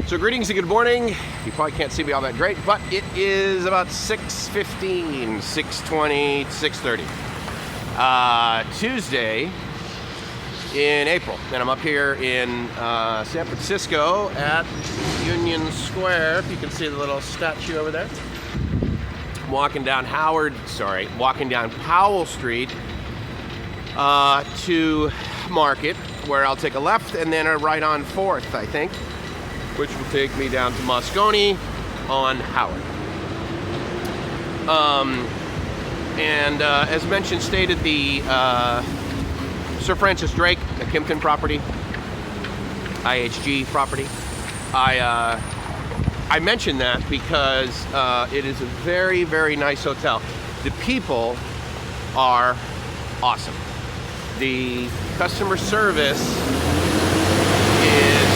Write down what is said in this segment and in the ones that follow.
So greetings and good morning. You probably can't see me all that great, but it is about 6:15, 6:20, 6:30. Tuesday in April. And I'm up here in San Francisco at Union Square. If you can see the little statue over there. I'm walking down Powell Street to Market, where I'll take a left and then a right on 4th, I think, which will take me down to Moscone on Howard. As mentioned, stated, the Sir Francis Drake, the Kimpton property, IHG property. I mentioned that because it is a very, very nice hotel. The people are awesome. The customer service is,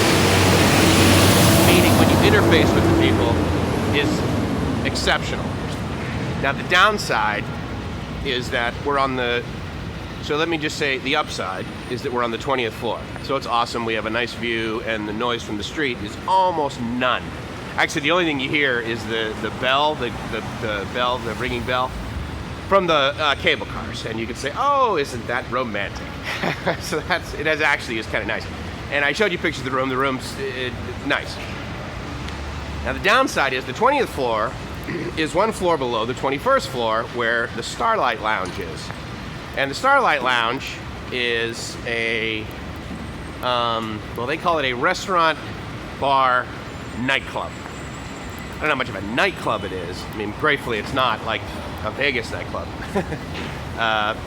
meaning when you interface with the people, is exceptional. Now the downside is that we're on the, so let me just say the upside is that we're on the 20th floor. So it's awesome, we have a nice view, and the noise from the street is almost none. Actually, the only thing you hear is the bell, the ringing bell from the cable cars, and you can say, "Oh, isn't that romantic?" So it actually is kind of nice. And I showed you pictures of the room. The room's nice. Now the downside is the 20th floor is one floor below the 21st floor, where the Starlight Lounge is. And the Starlight Lounge is a, well, they call it a restaurant, bar, nightclub. I don't know how much of a nightclub it is. I mean, gratefully, it's not like a Vegas nightclub.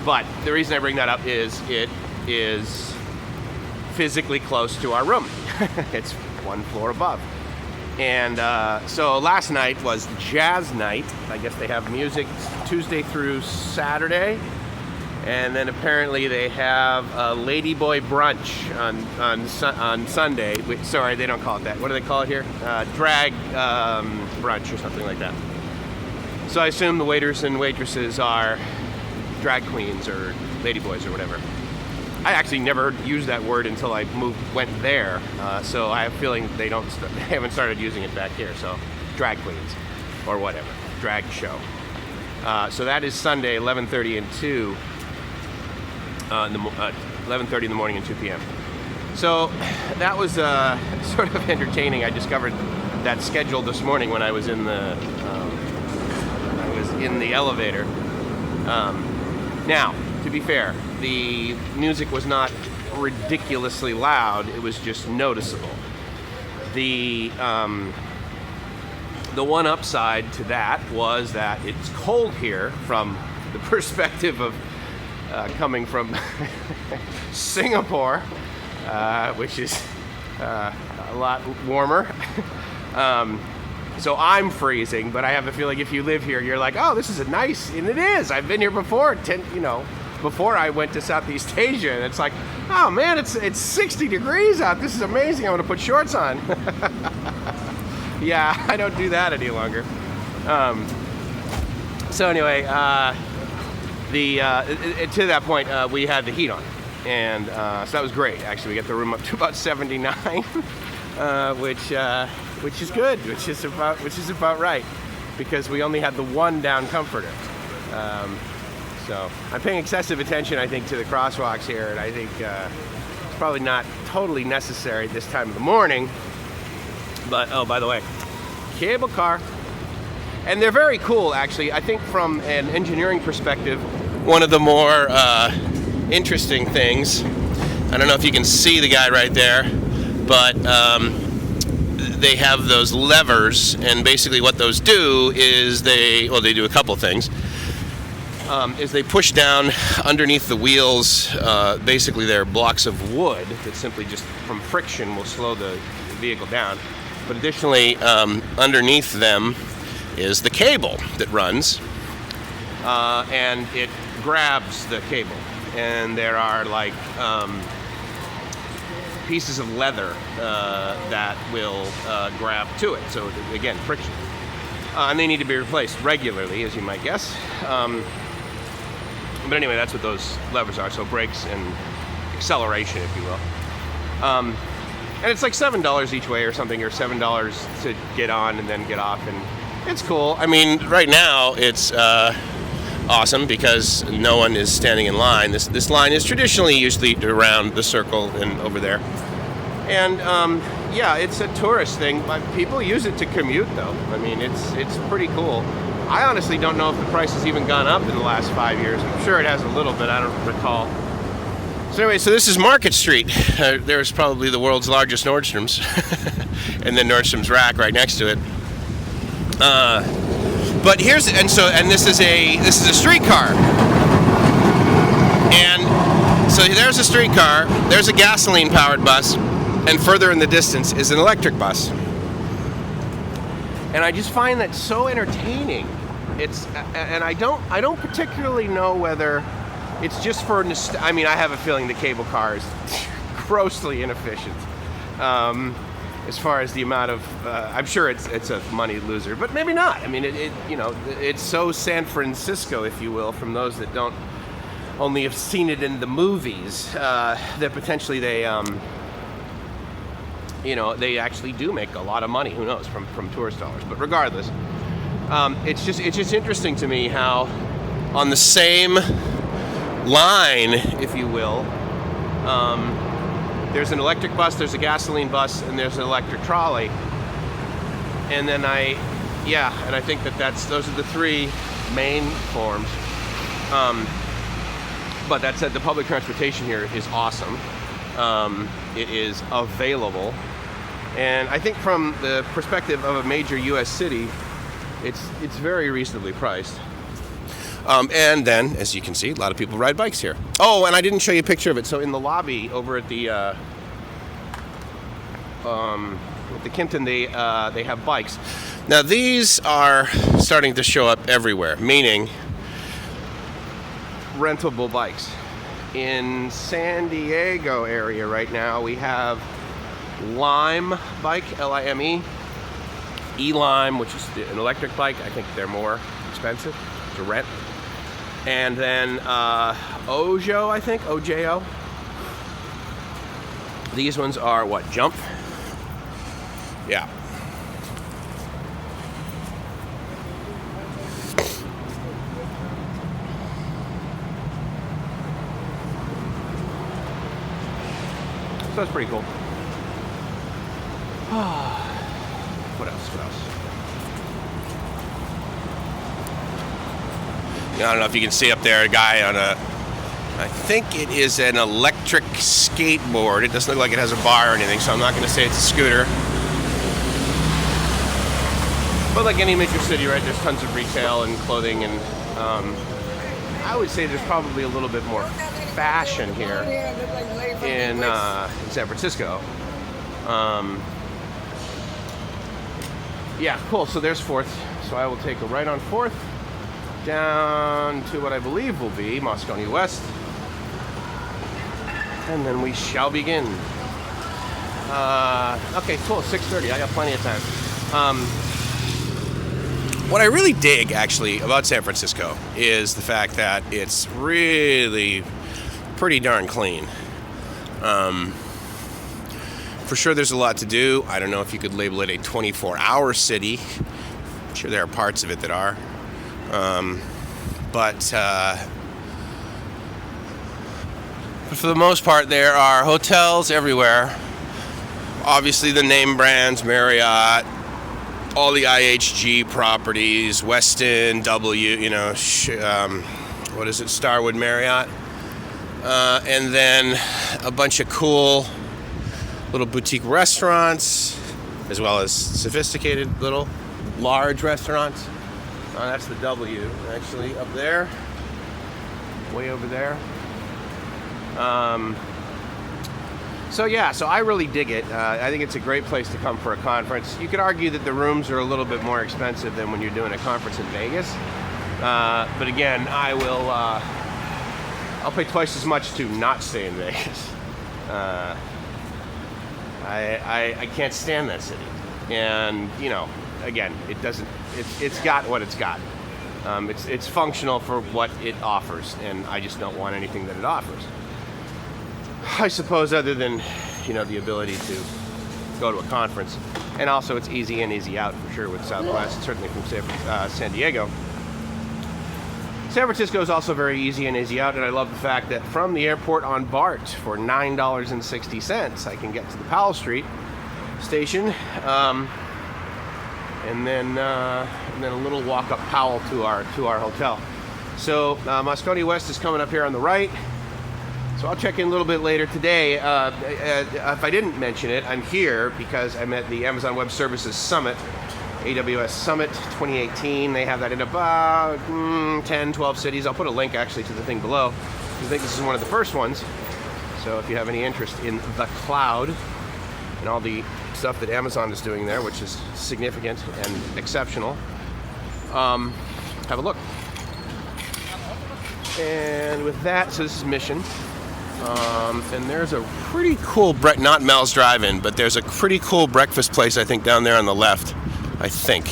But the reason I bring that up is it is physically close to our room. It's one floor above. And so last night was jazz night. I guess they have music Tuesday through Saturday. And then apparently they have a ladyboy brunch on Sunday. Sorry, they don't call it that. What do they call it here? Drag brunch or something like that. So I assume the waiters and waitresses are drag queens or ladyboys or whatever. I actually never used that word until I went there. So I have a feeling they haven't started using it back here. So drag queens or whatever, drag show. So that is Sunday, 11:30 and 2. 11:30 in the morning and 2 p.m. So that was sort of entertaining. I discovered that schedule this morning when I was in the elevator. Now, to be fair, the music was not ridiculously loud. It was just noticeable. The one upside to that was that it's cold here from the perspective of coming from Singapore, which is a lot warmer. So I'm freezing, but I have a feeling if you live here, you're like, oh, this is a nice, and it is. I've been here before, before I went to Southeast Asia, and it's like, oh man, it's 60 degrees out. This is amazing. I'm gonna put shorts on. Yeah, I don't do that any longer. So anyway, to that point, we had the heat on, and so that was great. Actually, we got the room up to about 79, which is good, which is about right, because we only had the one down comforter. So I'm paying excessive attention, I think, to the crosswalks here, and I think it's probably not totally necessary at this time of the morning. But oh, by the way, cable car. And they're very cool, actually. I think from an engineering perspective, one of the more interesting things, I don't know if you can see the guy right there, but they have those levers, and basically what those do is they do a couple things. Is they push down underneath the wheels, basically they're blocks of wood that simply just from friction will slow the vehicle down. But additionally, underneath them is the cable that runs, and it grabs the cable, and there are like pieces of leather that will grab to it. So again, friction, and they need to be replaced regularly, as you might guess. But anyway, that's what those levers are. So brakes and acceleration, if you will. And it's like $7 each way or something, or $7 to get on and then get off, and it's cool. I mean, right now it's awesome because no one is standing in line. This line is traditionally usually around the circle and over there. And yeah, it's a tourist thing, but people use it to commute though. I mean, it's pretty cool. I honestly don't know if the price has even gone up in the last 5 years. I'm sure it has a little bit, I don't recall. So anyway, so this is Market Street. There's probably the world's largest Nordstrom's, and then Nordstrom's Rack right next to it. But this is a streetcar, and so there's a streetcar, there's a gasoline-powered bus, and further in the distance is an electric bus. And I just find that so entertaining. And I don't particularly know whether it's just for I mean, I have a feeling the cable car is grossly inefficient. As far as the amount of, I'm sure it's a money loser, but maybe not. I mean, it's so San Francisco, if you will, from those that don't only have seen it in the movies, that potentially they actually do make a lot of money. Who knows, from tourist dollars? But regardless, it's just interesting to me how on the same line, if you will, there's an electric bus, there's a gasoline bus, and there's an electric trolley. And then I think those are the three main forms. But that said, the public transportation here is awesome. It is available. And I think from the perspective of a major U.S. city, it's very reasonably priced. And then, as you can see, a lot of people ride bikes here. Oh, and I didn't show you a picture of it. So in the lobby over at the Kimpton, they have bikes. Now these are starting to show up everywhere, meaning rentable bikes. In San Diego area right now, we have Lime bike, Lime, E-Lime, which is an electric bike. I think they're more expensive to rent. And then Ojo, I think, OJO. These ones are what, Jump? Yeah. So that's pretty cool. What else? I don't know if you can see up there a guy on I think it is an electric skateboard. It doesn't look like it has a bar or anything, so I'm not going to say it's a scooter. But like any major city, right, there's tons of retail and clothing, and I would say there's probably a little bit more fashion here in San Francisco. Yeah, cool. So there's 4th. So I will take a right on 4th down to what I believe will be Moscone West, and then we shall begin. Okay, cool. 6:30. I got plenty of time. What I really dig, actually, about San Francisco is the fact that it's really pretty darn clean. For sure, there's a lot to do. I don't know if you could label it a 24-hour city. I'm sure there are parts of it that are. But for the most part, there are hotels everywhere. Obviously, the name brands, Marriott, all the IHG properties, Westin, what is it, Starwood Marriott, and then a bunch of cool little boutique restaurants, as well as sophisticated little large restaurants. That's the W, actually, up there, way over there. So I really dig it. I think it's a great place to come for a conference. You could argue that the rooms are a little bit more expensive than when you're doing a conference in Vegas. But again, I'll pay twice as much to not stay in Vegas. I can't stand that city. And, again, it's got what it's got. It's functional for what it offers, and I just don't want anything that it offers. I suppose other than, the ability to go to a conference. And also it's easy in, easy out for sure with Southwest, certainly from San Diego. San Francisco is also very easy in, easy out, and I love the fact that from the airport on BART for $9.60, I can get to the Powell Street station, and then a little walk up Powell to our hotel. So Moscone West is coming up here on the right. So I'll check in a little bit later today. If I didn't mention it, I'm here because I'm at the Amazon Web Services Summit, AWS Summit 2018. They have that in about 10, 12 cities. I'll put a link actually to the thing below. I think this is one of the first ones. So if you have any interest in the cloud and all the stuff that Amazon is doing there, which is significant and exceptional, have a look. And with that, so this is Mission. And there's a pretty cool, not Mel's Drive-In, but there's a pretty cool breakfast place, I think, down there on the left. I think.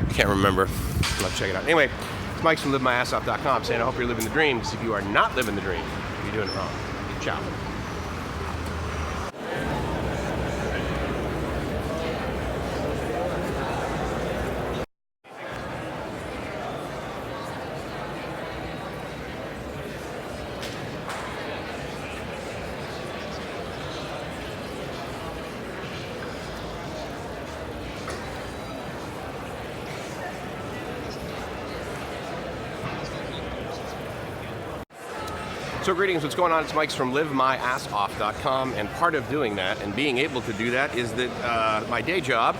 I can't remember. I'll check it out. Anyway, it's Mike from LiveMyAssOff.com saying I hope you're living the dream, because if you are not living the dream, you're doing it wrong. Ciao. So greetings, what's going on? It's Mike from LiveMyAssOff.com, and part of doing that and being able to do that is that my day job,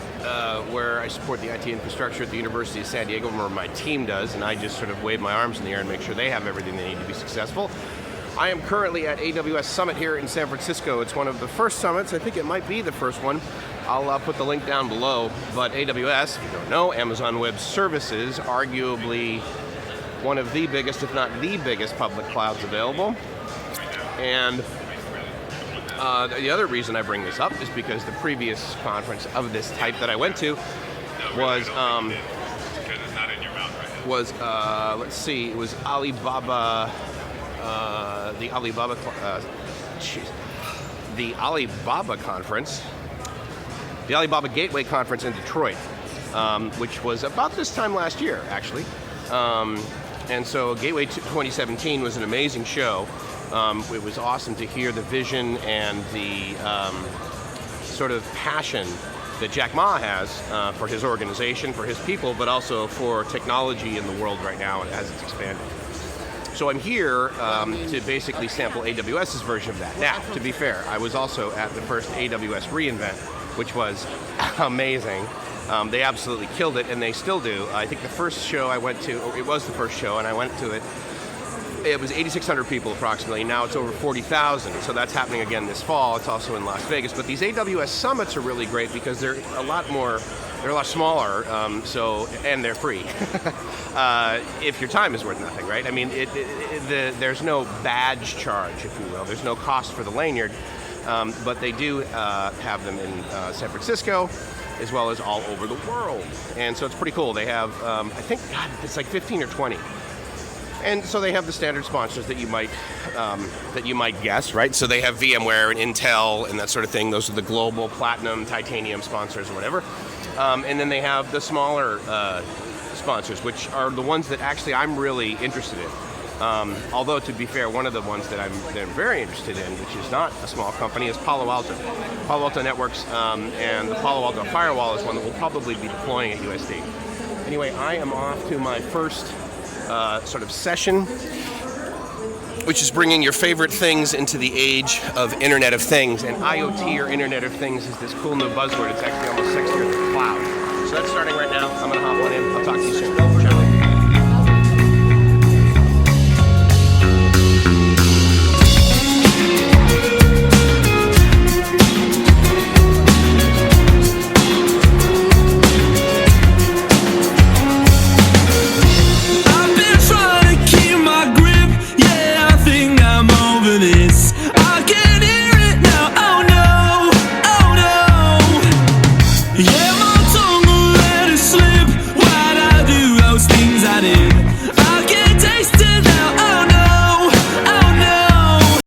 where I support the IT infrastructure at the University of San Diego, where my team does, and I just sort of wave my arms in the air and make sure they have everything they need to be successful. I am currently at AWS Summit here in San Francisco. It's one of the first summits. I think it might be the first one. I'll put the link down below, but AWS, if you don't know, Amazon Web Services, arguably one of the biggest, if not the biggest, public clouds available. And the other reason I bring this up is because the previous conference of this type that I went to was, let's see, it was Alibaba, the Alibaba conference, the Alibaba Gateway Conference in Detroit, which was about this time last year, actually. And so Gateway 2017 was an amazing show. It was awesome to hear the vision and the sort of passion that Jack Ma has for his organization, for his people, but also for technology in the world right now as it's expanding. So I'm here to basically sample AWS's version of that. Now, to be fair, I was also at the first AWS reInvent, which was amazing. They absolutely killed it, and they still do. I think the first show I went to, or it was the first show, and I went to it, it was 8,600 people approximately. Now it's over 40,000, so that's happening again this fall. It's also in Las Vegas. But these AWS summits are really great because they're a lot smaller, and they're free. If your time is worth nothing, right? I mean, there's no badge charge, if you will. There's no cost for the lanyard, but they do have them in San Francisco, as well as all over the world. And so it's pretty cool. They have, I think, God, it's like 15 or 20. And so they have the standard sponsors that you might guess, right? So they have VMware and Intel and that sort of thing. Those are the global platinum, titanium sponsors or whatever. And then they have the smaller sponsors, which are the ones that actually I'm really interested in. Although, to be fair, one of the ones that I'm very interested in, which is not a small company, is Palo Alto. Palo Alto Networks, and the Palo Alto Firewall is one that we'll probably be deploying at USD. Anyway, I am off to my first sort of session, which is bringing your favorite things into the age of Internet of Things. And IoT, or Internet of Things, is this cool new buzzword. It's actually almost sexier than cloud. So that's starting right now. I'm going to hop on in. I'll talk to you soon.